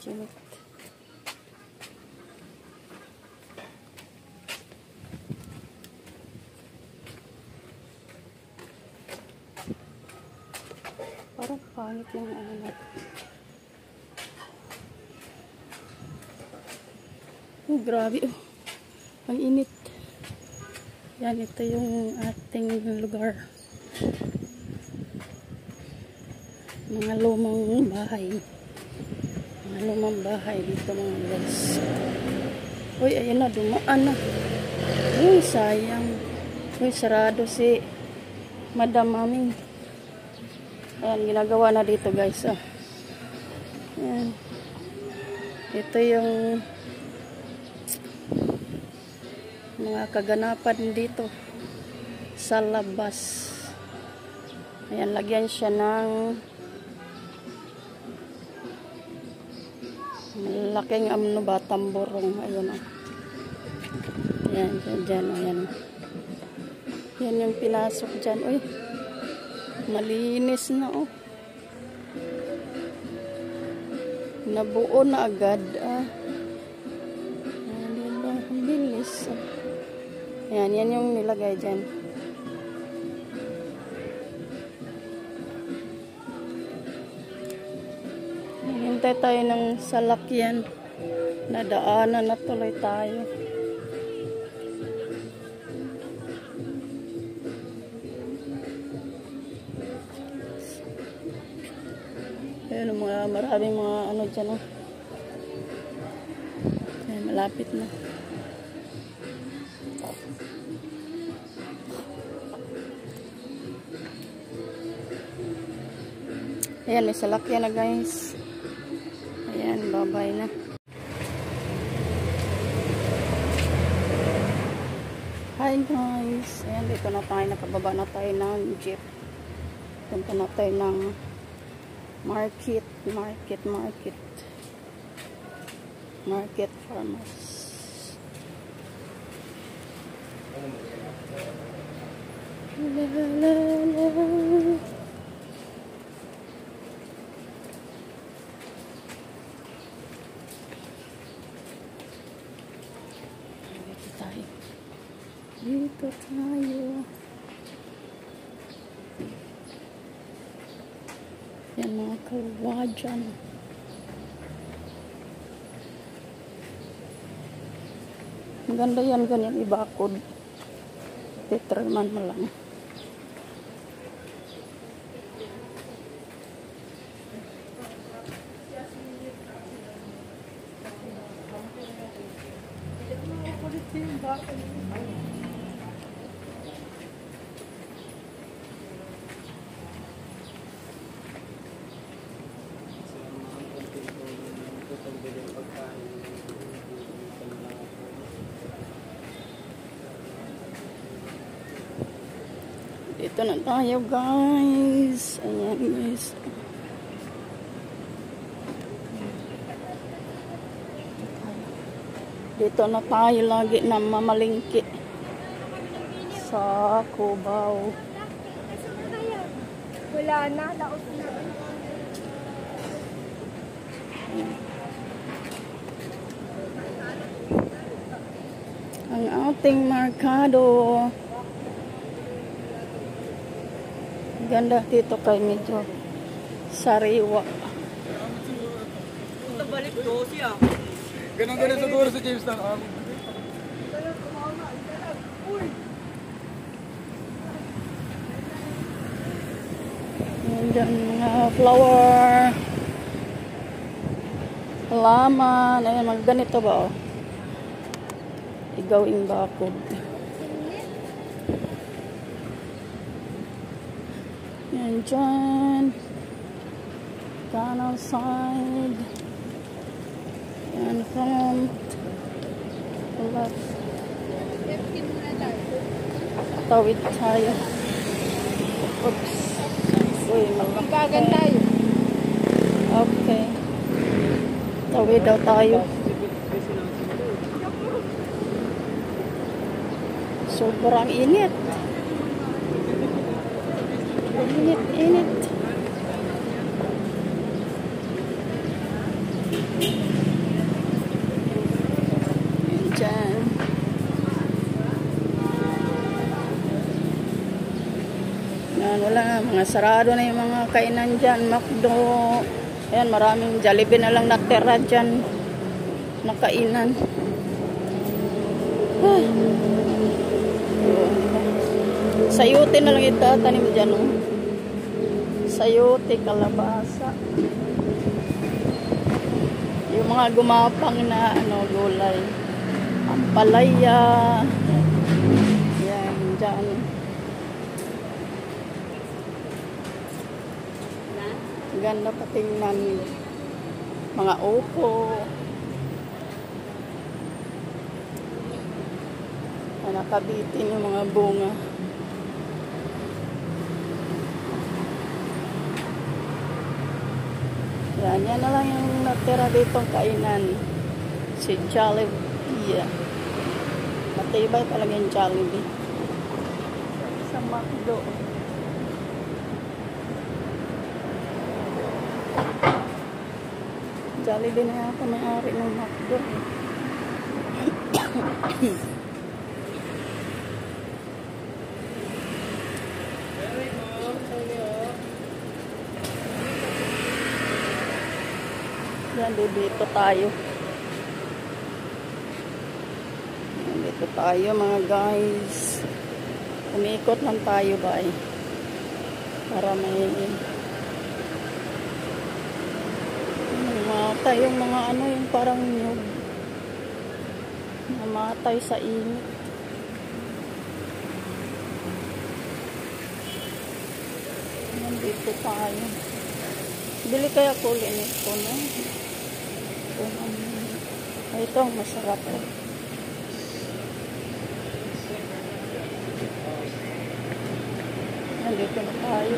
Chimit. Parang pangit yung ano natin. Oh, grabe oh. Ang init. Yan, ito yung ating lugar. Mga lumang bahay. Mga lumang bahay dito mga guys. Uy, ayun na, dumaan na. Uy, sayang. Uy, sarado si Madam Mami. Ayan, ginagawa na dito guys. Oh. Ayan. Ito yung mga kaganapan dito sa labas. Ayan, lagyan siya ng malaking ano ba, tamborong. Ayan o. Ayan, dyan o. Ayan. Yan yung pinasok dyan. Uy, malinis na o. Nabuo na agad. Ang bilis. Ayan, yan yung nilagay dyan. Hintay tayo ng salakyan. Nadaanan na tuloy tayo. Ayan, maraming mga ano dyan. Oh. Ayan, malapit na. Ayan, may salakyan na guys. Ayan, bye-bye na. Hi guys. Ayan, dito na tayo. Nakababa na tayo ng jeep. Punta na tayo ng market farmers. La la la. Dito tayo. Yan mga kawadyan. Ang ganda yan, ganyan ibakod. Titriman mo lang. Dito na tayo guys. Ayan guys. Dito na tayo lagi na mamalingki sa Cubao. Wala na, laos na. Ang ating merkado. Ganda dito kay medyo sariwa. Ito balik ko siya. Ganun siguro sa Jamestown. Ayan mga flower. Halaman. Ayan, mga ganito ba oh? Igawing bakod. Ayan dyan. Canal side. Ayan front. Left. Tawid tayo. Oops. Uy, Bagan tayo. okay. Tawid daw tayo. Sobrang init. Init. Ayan, mga sarado na yung mga kainan dyan. McDo. Ayan, maraming Jollibee na lang natira dyan. Nakainan. Sayote na lang itatanim dyan. Oh. Sayote, kalabasa. Yung mga gumapang na gulay. Ampalaya. Yan, dyan. Ganda patingnan. Mga upo. Nakabitin yung mga bunga. Yan na lang yung natira ditong kainan. Si Jollibee. Matibay talaga yung Jollibee. Sa McDo. Jollibee na yata may-ari ng McDo. Yan, dito tayo. Yan, dito tayo mga guys. Umikot lang tayo ba eh. Para may namatay yung mga yung parang nyug. Namatay sa init. Yan, dito tayo. Bili kaya ko ulit nito, no? Ito ang masarap. Nandito na tayo.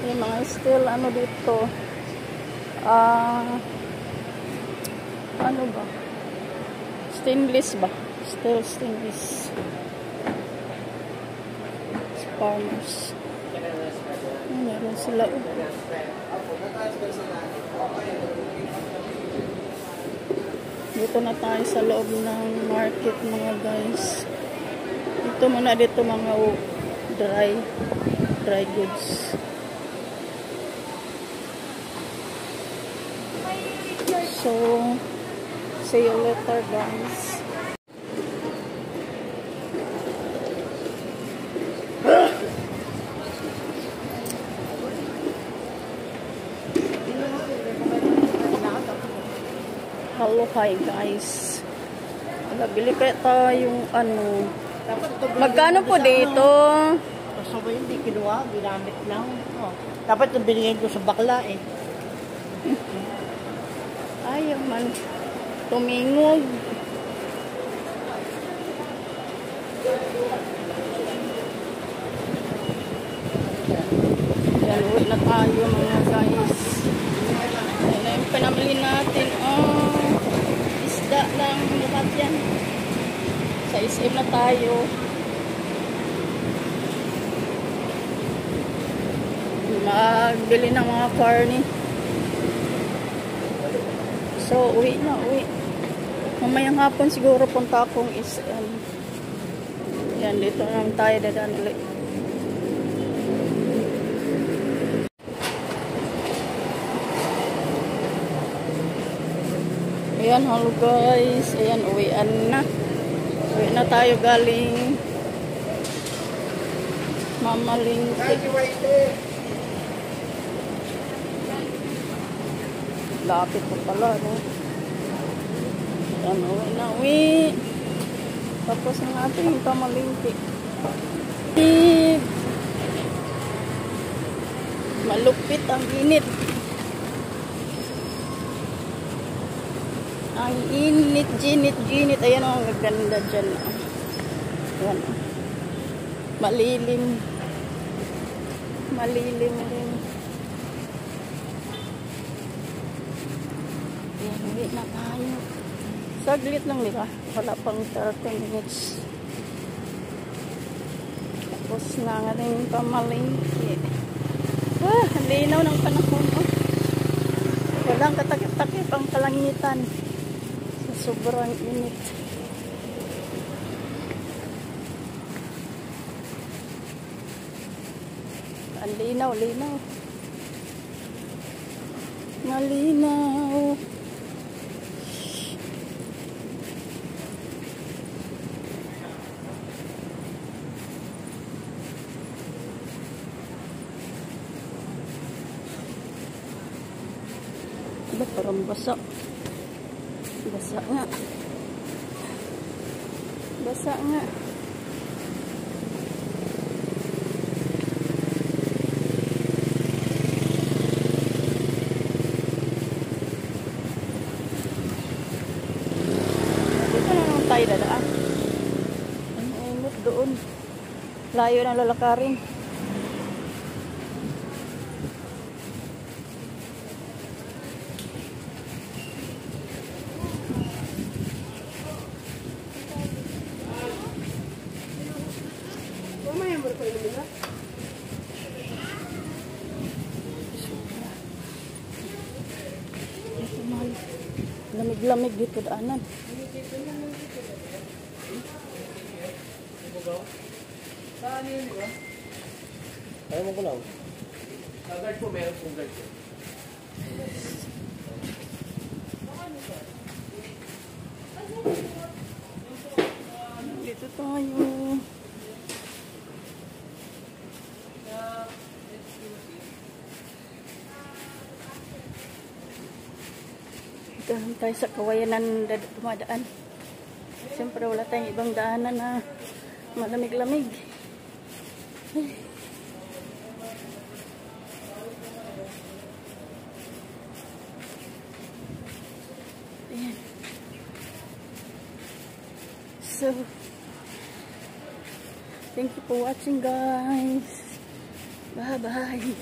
Yung mga steel, dito. Ano ba? Stainless ba? Steel stainless. Farmers. Meron sila. Dito na tayo sa loob ng market mga guys. Dito muna dito mga dry goods. So, see you later guys. Hello, hi guys. Bili kaya tayong magkano po dito? So, hindi kinuha, ginamit lang. Oh. Dapat yung binigyan ko sa bakla eh. Ayaw man. Tumingog. Yan, uwi na tayo mga guys. Yan na yung pinamili natin. Isda lang. Lahat yan. Sa SM na tayo. Magbili ng mga karne. So, uwi na, uwi. Mamayang hapon siguro punta akong SM. Yan, dito lang tayo dadaan ulit. Ayan, hello guys. Ayan, uwian na. Uwi na tayo galing mamalingki. Lapit po pala, no? Ayan, uwi na, uwi. Tapos ang ating pamalingki. Malupit ang init. Ang init, ginit. Ayan o, ang ganda dyan. Ayan. Malilim. Malilim rin. Ayan, uwi na tayo. Saglit lang nila. Wala pang 30 minutes. Tapos na nga rin pamalingki. Linaw ng panahon. Walang katakip-takip ang kalangitan. Sobrang init. Ang linaw, linaw. Malinaw. Diba parang basa? Basa nga. Basa nga. Tayo dadaan. Ang init doon. Layo ng lalakarin. Lamig-lamig dito daanan. Saan yun, di ba? Ayaw mo ko lang. Sa guard po, meron pong guard po. Dito tayo. Dito tayo sa kawayanan dumadaan. Siyempre wala tayong ibang daanan na malamig-lamig. Ayan. So, thank you for watching, guys. Bye-bye.